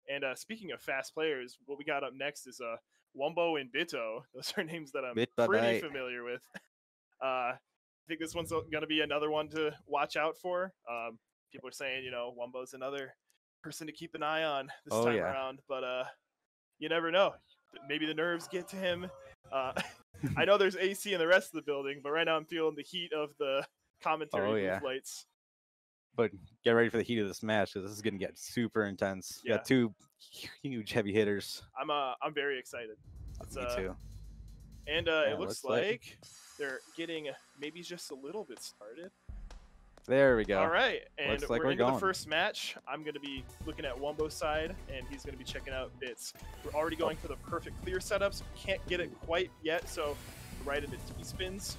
And speaking of fast players, what we got up next is Wumbo and Bitto. Those are names that I'm pretty familiar with. I think this one's going to be another one to watch out for. People are saying, you know, Wumbo's another person to keep an eye on this time around, but you never know. Maybe the nerves get to him. I know there's AC in the rest of the building, but right now I'm feeling the heat of the commentary booth lights. But get ready for the heat of this match because this is going to get super intense. You got two huge heavy hitters. I'm very excited. Me too. And it looks like they're getting maybe just a little bit started. There we go. All right, and we're into the first match. I'm going to be looking at Wumbo's side, and he's going to be checking out Bits. We're already going for the perfect clear setups. Can't get it quite yet, so right into T-spins.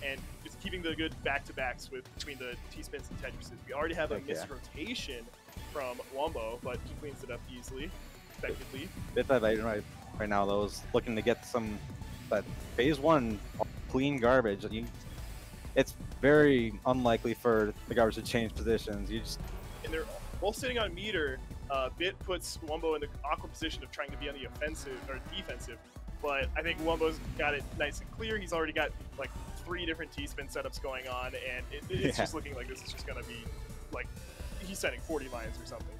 And just keeping the good back-to-backs between the T-spins and Tetrises. We already have a misrotation from Wumbo, but he cleans it up easily, effectively. Bit by bite right now, though, is looking to get some, but phase one, clean garbage. It's very unlikely for the garbage to change positions. And they're both sitting on meter. Bit puts Wumbo in the awkward position of trying to be on the offensive or defensive, but I think Wumbo's got it nice and clear. He's already got like 3 different T-spin setups going on, and it's just looking like this is just gonna be like he's setting 40 lines or something.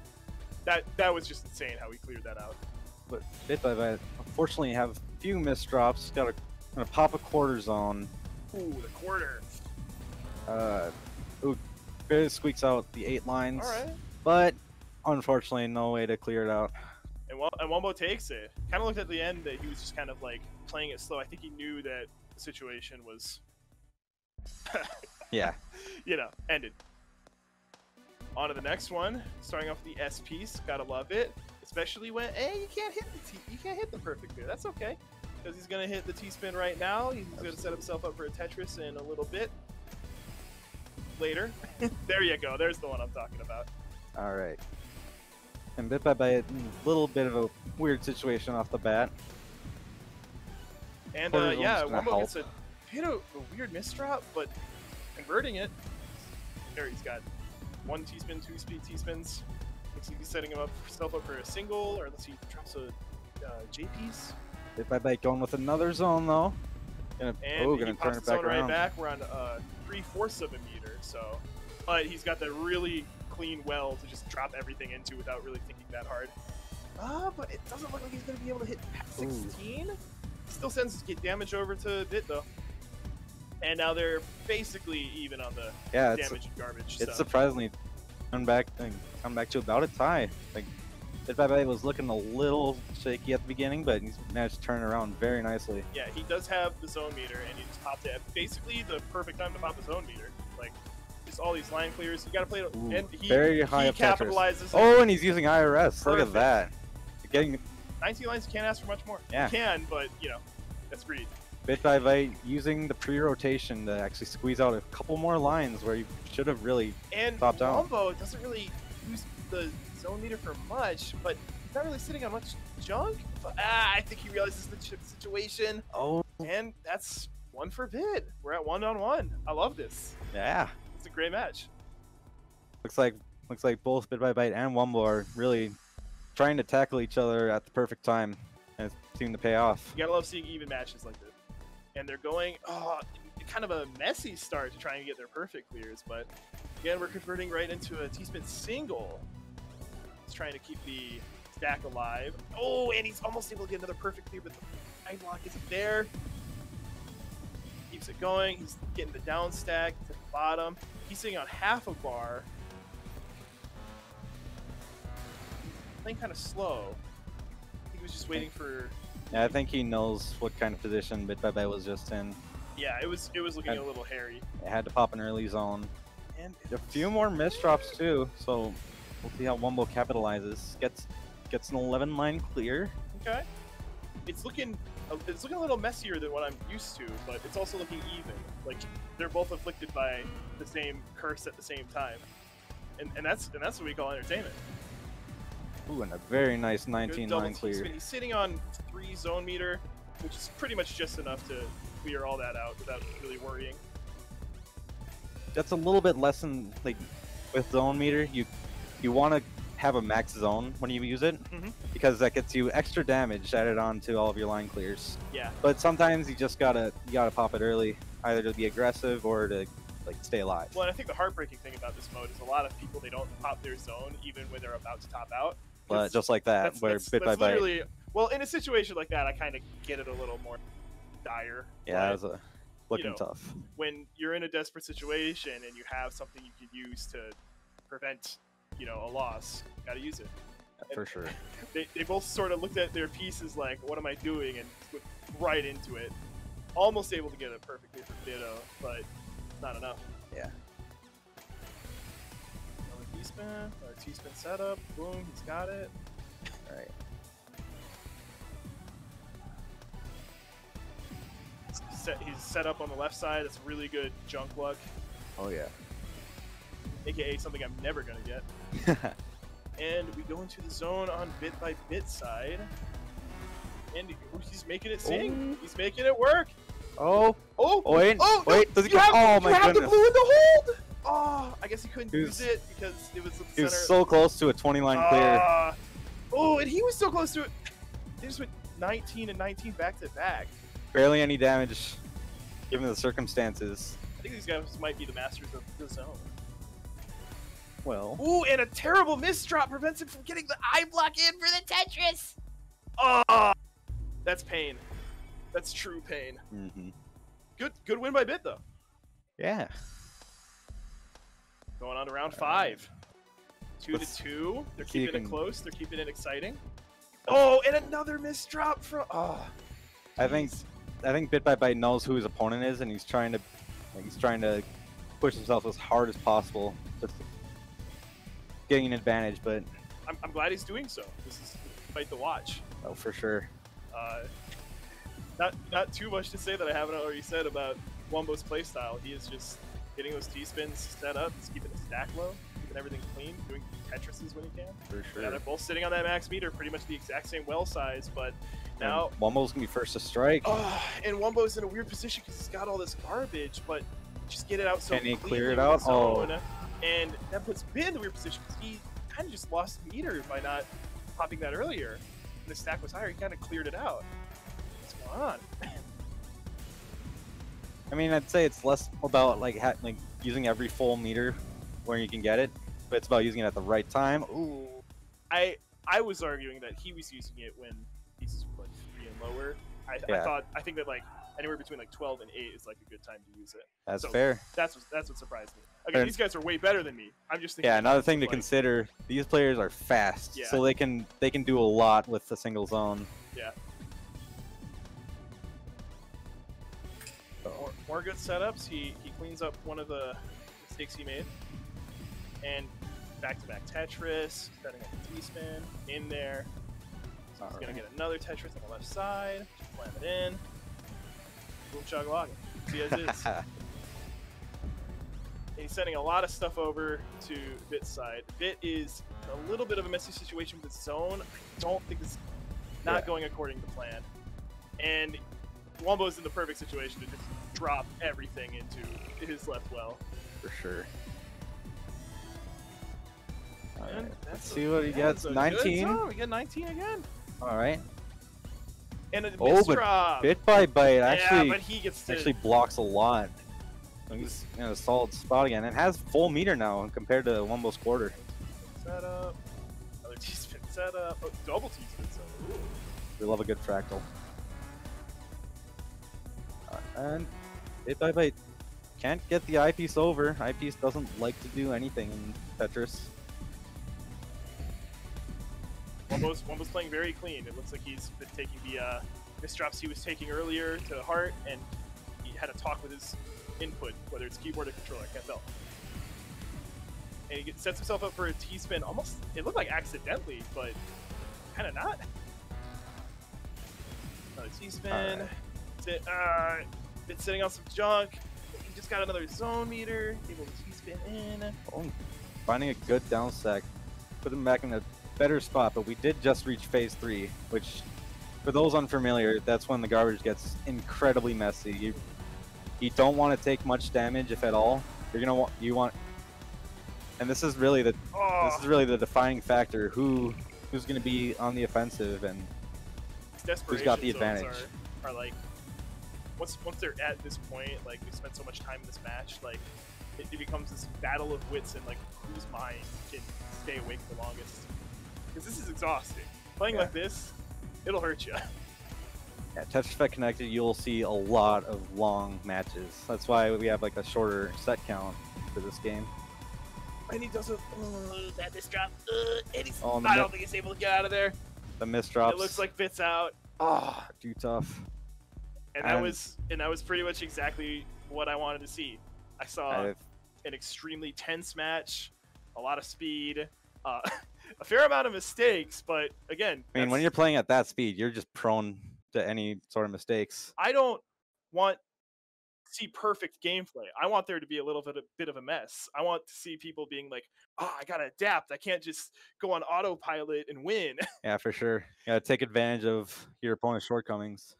That was just insane how he cleared that out. But Bit by bite, unfortunately, have a few misdrops. Gonna pop a quarter zone. Ooh, the quarter. Barely squeaks out the 8 lines. All right. But unfortunately, no way to clear it out. And Wumbo takes it. Kind of looked at the end that he was just kind of like playing it slow. I think he knew that the situation was, you know, ended. On to the next one. Starting off with the S piece. Gotta love it. Especially when you can't hit the perfect clear. That's okay, because he's gonna hit the T-spin right now. He's gonna set himself up for a Tetris in a little bit. Later. There you go. There's the one I'm talking about. All right. And Bit by bite, a little bit of a weird situation off the bat. And Wumbo gets a weird misdrop, but converting it. There he's got 1 T-spin, 2 speed T-spins. Looks like he's setting himself up for a single, or unless he drops a J-piece. Bit by bite going with another zone though. Gonna turn it back around. Right back. We're on 3/4 of a meter, so. But he's got the really clean well to just drop everything into without really thinking that hard. But it doesn't look like he's gonna be able to hit past 16. Still sends get damage over to Bit though. And now they're basically even on the damage and garbage. It's surprisingly come back to about a tie. Like Bit by bite was looking a little shaky at the beginning, but he's managed to turn around very nicely. Yeah, he does have the zone meter, and he just popped it at basically the perfect time to pop the zone meter. Like, just all these line clears. You gotta play it, and he capitalizes. Oh, and he's using IRS. Perfect. Look at that. Getting 19 lines, you can't ask for much more. Yeah. You can, but you know, that's greed. Bit by bite using the pre-rotation to actually squeeze out a couple more lines where you should have really topped out. And Wumbo doesn't really use the zone meter for much, but he's not really sitting on much junk. But I think he realizes the situation. Oh. And that's 1 for Bit. We're at 1-on-1. I love this. Yeah. It's a great match. Looks like both Bit by bite and Wumbo are really trying to tackle each other at the perfect time, and it's seeming to pay off. You gotta love seeing even matches like this. And they're going kind of a messy start to try and get their perfect clears, but again, we're converting right into a T-spin single. He's trying to keep the stack alive. Oh, and he's almost able to get another perfect clear, but the side block isn't there. Keeps it going. He's getting the down stack to the bottom. He's sitting on half a bar. Playing kind of slow. I think he was just waiting for. Yeah, I think he knows what kind of position Bit by bite was just in. Yeah, it was looking a little hairy. It had to pop an early zone. And a few more misdrops too, so we'll see how Wumbo capitalizes. Gets an 11 line clear. Okay. It's looking a little messier than what I'm used to, but it's also looking even. Like they're both afflicted by the same curse at the same time. And that's what we call entertainment. Ooh, and a very nice 19 line clear. He's sitting on 3 zone meter, which is pretty much just enough to clear all that out without really worrying. That's a little bit less than, like, with zone meter, you want to have a max zone when you use it, because that gets you extra damage added on to all of your line clears. Yeah. But sometimes you just gotta pop it early, either to be aggressive or to like stay alive. Well, and I think the heartbreaking thing about this mode is a lot of people, they don't pop their zone even when they're about to top out. But just like that, where bit by bite. Well, in a situation like that, I kind of get it a little more dire. Yeah, it was looking tough. When you're in a desperate situation and you have something you could use to prevent, a loss, you gotta use it. For sure. They both sort of looked at their pieces like, what am I doing? And went right into it. Almost able to get it perfectly for Bitto, but not enough. Yeah. Another T-spin, another T-spin setup. Boom, he's got it. All right. He's set up on the left side. That's really good junk luck. Oh yeah. AKA something I'm never gonna get. And we go into the zone on bit by bit side. And he's making it sing. He's making it work. Wait. Does he oh my goodness. You have the blue in the hold. Oh, I guess he couldn't use it because it was the center. He was so close to a 20-line clear. Oh, and he was so close to it. They just went 19 and 19 back to back. Barely any damage, given the circumstances. I think these guys might be the masters of the zone. Well. Ooh, and a terrible miss drop prevents him from getting the eye block in for the Tetris. Oh, that's pain. That's true pain. Good win by Bit though. Yeah. Going on to round 5. 2-2. They're keeping it close. They're keeping it exciting. Oh, and another miss drop from. Oh. I think Bit by Bite knows who his opponent is, and he's trying to push himself as hard as possible, just getting an advantage. But I'm glad he's doing so. This is a fight to watch. Oh, for sure. Not too much to say that I haven't already said about Wumbo's playstyle. He is just getting those T-spins set up, he's keeping the stack low, keeping everything clean, doing Tetrises when he can. For sure. Yeah, they're both sitting on that max meter, pretty much the exact same well size, but now Wumbo's gonna be first to strike. And Wumbo's in a weird position because he's got all this garbage, but just get it out so can he clear it out? And that puts Bit in the weird position because he kind of just lost meter by not popping that earlier. When the stack was higher, he kind of cleared it out. What's going on? I mean, I'd say it's less about like using every full meter where you can get it, but it's about using it at the right time. Ooh, I was arguing that he was using it when he's like 3 and lower. I think that like anywhere between like 12 and 8 is like a good time to use it. That's fair. That's what surprised me. Again, these guys are way better than me. I'm just thinking. Yeah, another thing to consider: these players are fast, so they can do a lot with a single zone. Yeah. More good setups. He cleans up one of the mistakes he made. And back-to-back Tetris, setting up a T-spin in there. So he's going to get another Tetris on the left side. Slam it in. Boom, chug, log. See as is. And he's sending a lot of stuff over to Bit's side. Bit is a little bit of a messy situation with his zone. I don't think it's not going according to plan. And Wumbo's in the perfect situation to just drop everything into his left well. For sure. And let's see what he gets. 19. We get 19 again. All right. And a miss drop. Bit by Bite actually, but he gets to... actually blocks a lot. He's in a solid spot again and has full meter now compared to Wumbo's quarter. Setup. Another T-spin setup. Oh, double T-spin setup. Ooh. We love a good fractal. And Bit by Bite can't get the eyepiece over. Eyepiece doesn't like to do anything in Tetris. Wumbo's playing very clean. It looks like he's been taking the misdrops he was taking earlier to heart, and he had a talk with his input, whether it's keyboard or controller, I can't tell. And he sets himself up for a T-spin, almost, it looked like accidentally, but kind of not. Another T-spin. Right. It's sitting on some junk. He just got another zone meter, able to T-spin in. Oh, finding a good down stack. Put him back in a better spot, but we did just reach phase 3, which, for those unfamiliar, that's when the garbage gets incredibly messy. You don't want to take much damage, if at all. You want And this is really the defining factor. Who's going to be on the offensive and who's got the advantage? Are like once they're at this point, like we spent so much time in this match, like it becomes this battle of wits and like whose mind can stay awake the longest. Because this is exhausting. Playing like this, it'll hurt you. Yeah, Tetris Effect Connected, you'll see a lot of long matches. That's why we have like a shorter set count for this game. And he does that miss drop. And he's, I don't think he's able to get out of there. The miss drops. It looks like Bit's out. Ah, too tough. And that was pretty much exactly what I wanted to see. I saw an extremely tense match, a lot of speed, a fair amount of mistakes, but again, I mean, when you're playing at that speed, you're just prone to any sort of mistakes. I don't want to see perfect gameplay. I want there to be a little bit of a mess. I want to see people being like, "Oh, I gotta adapt. I can't just go on autopilot and win." Yeah, for sure. You gotta take advantage of your opponent's shortcomings.